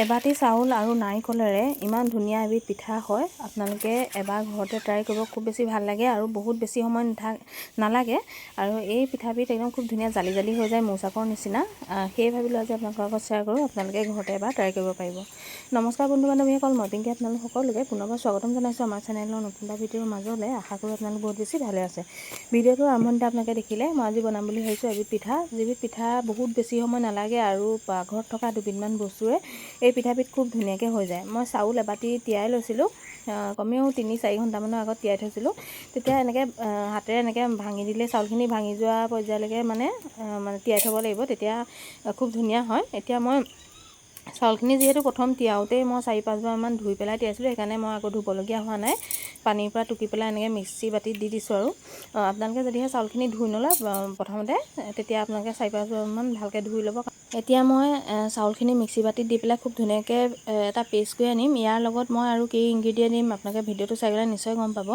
এবাটি চাউল আৰু নাৰিকলেৰে ইমান ধুনীয়া এবিধ পিঠা হয়। আপোনালোকে এবাৰ ঘৰতে ট্ৰাই কৰিব, খুব বেছি ভাল লাগে আৰু বহুত বেছি সময় নালাগে। আৰু এই পিঠাবিধ একদম খুব ধুনীয়া জালি জালি হৈ যায়, মৌচাকৰ নিচিনা। সেয়ে ভাবিলোঁ আজি আপোনালোকৰ লগত শ্বেয়াৰ কৰোঁ, আপোনালোকে ঘৰতে এবাৰ ট্ৰাই কৰিব পাৰিব। নমস্কাৰ বন্ধু বান্ধৱীসকল, মই পিংকি আপোনালোক সকলোকে পুনৰবাৰ স্বাগতম জনাইছোঁ আমাৰ চেনেলৰ নতুন এটা ভিডিঅ'ৰ মাজলৈ। আশা কৰোঁ আপোনালোক বহুত বেছি ভালে আছে। ভিডিঅ'টোৰ আৰম্ভণিতে আপোনালোকে দেখিলে মই আজি বনাম বুলি ভাবিছোঁ এবিধ পিঠা, যিবিধ পিঠা বহুত বেছি সময় নালাগে আৰু পাকঘৰত থকা দুবিধমান বস্তুৰে এই পিঠাবিধ খুব ধুনীয়াকৈ হৈ যায়। মই চাউল এবাটি তিয়াই লৈছিলোঁ, কমেও ৩-৪ ঘণ্টামানৰ আগত তিয়াই থৈছিলোঁ। তেতিয়া এনেকৈ হাতেৰে এনেকৈ ভাঙি দিলে চাউলখিনি ভাঙি যোৱা পৰ্যায়লৈকে মানে তিয়াই থ'ব লাগিব, তেতিয়া খুব ধুনীয়া হয়। এতিয়া মই চাউলখিনি যিহেতু প্ৰথম তিয়াওতেই মই 4-5বাৰমান ধুই পেলাই তিয়াইছিলোঁ, সেইকাৰণে মই আকৌ ধুবলগীয়া হোৱা নাই। পানীৰ পৰা টুকি পেলাই এনেকৈ মিক্সি বাতিত দি দিছোঁ। আৰু আপোনালোকে যদিহে চাউলখিনি ধুই নলয় প্ৰথমতে, তেতিয়া আপোনালোকে 4-5বাৰমান ভালকৈ ধুই ল'ব। এতিয়া মই চাউলখিনি মিক্সি বাতিত দি পেলাই খুব ধুনীয়াকৈ এটা পেষ্ট কৰি আনিম। ইয়াৰ লগত মই আৰু কি ইনগ্ৰিডিয়েণ্ট দিম আপোনালোকে ভিডিঅ'টো চাই পেলাই নিশ্চয় গম পাব।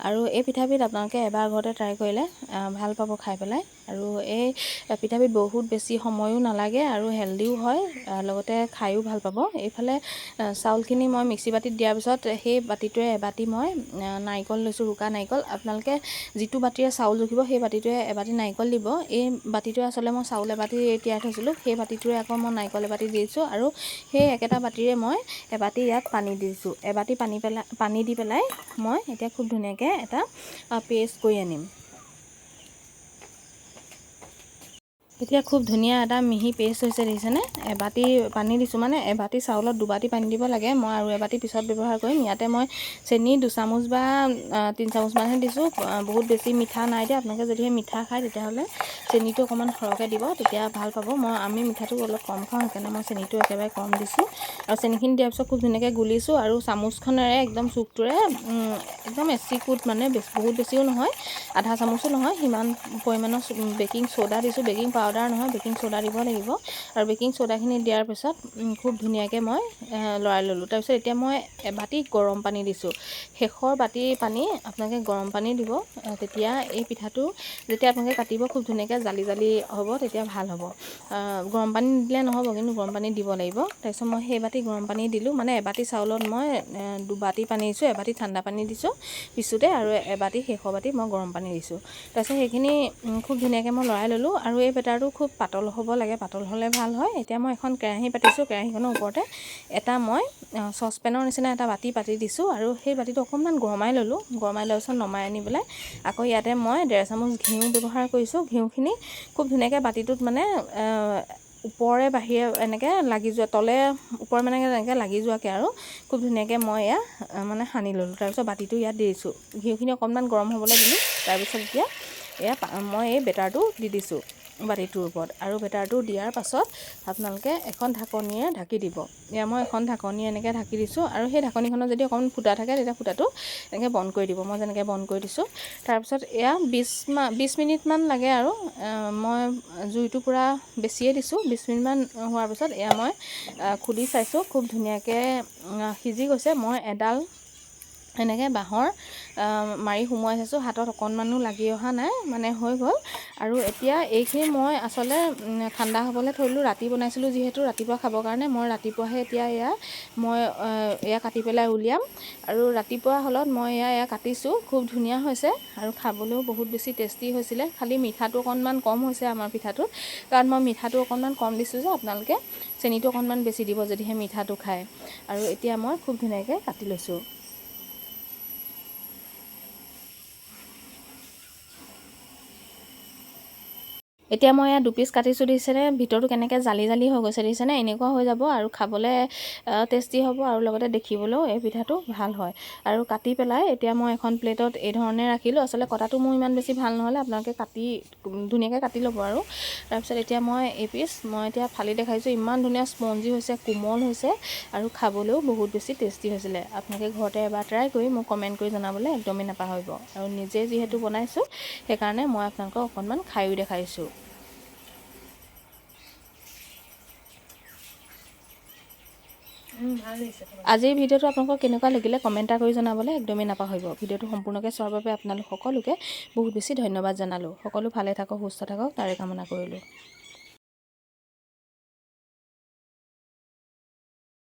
আৰু এই পিঠাবিধ আপোনালোকে এবাৰ ঘৰতে ট্ৰাই কৰিলে ভাল পাব খাই পেলাই। আৰু এই পিঠাবিধ বহুত বেছি সময়ো নালাগে আৰু হেল্ডিও হয়, লগতে খায়ো ভাল পাব। এইফালে চাউলখিনি মই মিক্সি বাতিত দিয়াৰ পিছত সেই বাতিটোৱে এবাটি মই নাৰিকল লৈছোঁ, ৰুকা নাৰিকল। আপোনালোকে যিটো বাতিৰে চাউল জুখিব সেই বাতিটোৱে এবাটি নাৰিকল দিব। এই বাতিটোৱে আচলতে মই চাউল এবাটি তিয়াই থৈছিলোঁ, সেই বাতিটোৰে আকৌ মই নাৰিকল এবাটি দি দিছোঁ। আৰু সেই একেটা বাতিৰে মই এবাটি ইয়াত পানী দিছোঁ। এবাটি পানী দি পেলাই মই এতিয়া খুব ধুনীয়াকৈ এটা পেষ্ট কৰি আনিম। এতিয়া খুব ধুনীয়া এটা মিহি পেষ্ট হৈছে, দেখিছেনে? এবাটি পানী দিছোঁ, মানে এবাটি চাউলত দুবাটি পানী দিব লাগে। মই আৰু এবাটি পিছত ব্যৱহাৰ কৰিম। ইয়াতে মই চেনি 2 চামুচ বা 3 চামুচমানহে দিছোঁ, বহুত বেছি মিঠা নাই দিয়া। আপোনালোকে যদিহে মিঠা খায় তেতিয়াহ'লে চেনিটো অকণমান সৰহকৈ দিব, তেতিয়া ভাল পাব। আমি মিঠাটো অলপ কম খাওঁ, সেইকাৰণে মই চেনিটো একেবাৰে কম দিছোঁ। আৰু চেনিখিনি দিয়াৰ পিছত খুব ধুনীয়াকৈ গুলিছোঁ আৰু চামুচখনেৰে একদম চুকটোৰে একদম এচিকুট, মানে বহুত বেছিও নহয়, আধা চামুচো নহয়, সিমান পৰিমাণৰ বেকিং চ'ডা দিছোঁ। বেকিং পাউডাৰ নহয়, বেকিং চ'ডা দিব লাগিব। আৰু বেকিং চ'ডাখিনি দিয়াৰ পিছত খুব ধুনীয়াকৈ মই লৰাই ল'লোঁ। তাৰপিছত এতিয়া মই এবাটি গৰম পানী দিছোঁ। শেষৰ বাটি পানী আপোনালোকে গৰম পানী দিব, তেতিয়া এই পিঠাটো যেতিয়া আপোনালোকে কাটিব খুব ধুনীয়াকৈ জালি জালি হ'ব, তেতিয়া ভাল হ'ব। গৰম পানী নিদিলে নহ'ব, কিন্তু গৰম পানী দিব লাগিব। তাৰপিছত মই সেই বাটি গৰম পানী দিলোঁ, মানে এবাটি চাউলত মই 2 বাটি পানী দিছোঁ, এবাটি ঠাণ্ডা পানী দিছোঁ পিছোতে, আৰু এবাটি শেষৰ বাটি মই গৰম পানী দিছোঁ। তাৰপিছত সেইখিনি খুব ধুনীয়াকৈ মই লৰাই ল'লোঁ। আৰু এই বেটাৰটো খুব পাতল হ'ব লাগে, পাতল হ'লে ভাল হয়। এতিয়া মই এখন কেৰাহী পাতিছোঁ, কেৰাহীখনৰ ওপৰতে এটা মই চচপেনৰ নিচিনা এটা বাতি পাতি দিছোঁ। আৰু সেই বাতিটো অকণমান গৰমাই ল'লোঁ। গৰমাই লোৱাৰ পিছত নমাই আনি পেলাই আকৌ ইয়াতে মই 1.5 চামুচ ঘিউ ব্যৱহাৰ কৰিছোঁ। ঘিউখিনি খুব ধুনীয়াকৈ বাতিটোত মানে ওপৰে বাহিৰে এনেকৈ লাগি যোৱা, তলে ওপৰে মানে এনেকৈ লাগি যোৱাকৈ আৰু খুব ধুনীয়াকৈ মই এয়া মানে সানি ল'লোঁ। তাৰপিছত বাতিটো ইয়াত দি দিছোঁ, ঘিউখিনি অকণমান গৰম হ'বলৈ দিলোঁ। তাৰপিছত এতিয়া মই এই বেটাৰটো দি দিছোঁ বাতিটোৰ ওপৰত। আৰু বেটাৰটো দিয়াৰ পাছত আপোনালোকে এখন ঢাকনিৰে ঢাকি দিব। মই এখন ঢাকনি এনেকৈ ঢাকি দিছোঁ। আৰু সেই ঢাকনিখনত যদি অকণমান ফুটা থাকে, তেতিয়া ফুটাটো এনেকৈ বন্ধ কৰি দিব, মই যেনেকৈ বন্ধ কৰি দিছোঁ। তাৰপিছত 20 মিনিটমান লাগে আৰু মই জুইটো পূৰা বেছিয়ে দিছোঁ। 20 মিনিটমান হোৱাৰ পিছত মই খুলি চাইছোঁ, খুব ধুনীয়াকৈ সিজি গৈছে। মই এডাল এনেকৈ বাঁহৰ মাৰি সোমোৱাই চাইছোঁ, হাতত অকণমানো লাগি অহা নাই, মানে হৈ গ'ল। আৰু এতিয়া এইখিনি মই আচলতে ঠাণ্ডা হ'বলৈ থৈ দিলোঁ। ৰাতি বনাইছিলোঁ যিহেতু, ৰাতিপুৱা খাবৰ কাৰণে মই ৰাতিপুৱাহে এতিয়া মই কাটি পেলাই উলিয়াম। আৰু ৰাতিপুৱা হ'লত মই এয়া কাটিছোঁ, খুব ধুনীয়া হৈছে আৰু খাবলৈও বহুত বেছি টেষ্টি হৈছিলে। খালি মিঠাটো অকণমান কম হৈছে আমাৰ পিঠাটোত, কাৰণ মই মিঠাটো অকণমান কম দিছোঁ যে। আপোনালোকে চেনিটো অকণমান বেছি দিব যদিহে মিঠাটো খায়। আৰু এতিয়া মই খুব ধুনীয়াকৈ কাটি লৈছোঁ। এতিয়া মই 2 পিচ কাটিছোঁ, দেখিছেনে? ভিতৰটো কেনেকৈ জালি জালি হৈ গৈছে, দেখিছেনে? এনেকুৱা হৈ যাব আৰু খাবলৈ টেষ্টি হ'ব, আৰু লগতে দেখিবলৈও এই পিঠাটো ভাল হয়। আৰু কাটি পেলাই এতিয়া মই এখন প্লেটত এই ধৰণে ৰাখিলোঁ। আচলতে কটাটো মোৰ ইমান বেছি ভাল নহ'লে, আপোনালোকে ধুনীয়াকৈ কাটি ল'ব। আৰু তাৰপিছত এতিয়া মই এতিয়া ফালি দেখাইছোঁ। ইমান ধুনীয়া স্পঞ্জি হৈছে, কোমল হৈছে, আৰু খাবলৈও বহুত বেছি টেষ্টি হৈছিলে। আপোনালোকে ঘৰতে এবাৰ ট্ৰাই কৰি মোক কমেণ্ট কৰি জনাবলৈ একদমেই নাপাহৰিব। আৰু নিজে যিহেতু বনাইছোঁ, সেইকাৰণে মই আপোনালোকক অকণমান খায়ো দেখাইছোঁ। আজিৰ ভিডিঅ'টো আপোনালোকক কেনেকুৱা লাগিলে কমেণ্ট এটা কৰি জনাবলৈ একদমেই নাপাহৰিব। ভিডিঅ'টো সম্পূৰ্ণকৈ চোৱাৰ বাবে আপোনালোক সকলোকে বহুত বেছি ধন্যবাদ জনালোঁ। সকলো ভালে থাকক, সুস্থ থাকক, তাৰে কামনা কৰিলোঁ।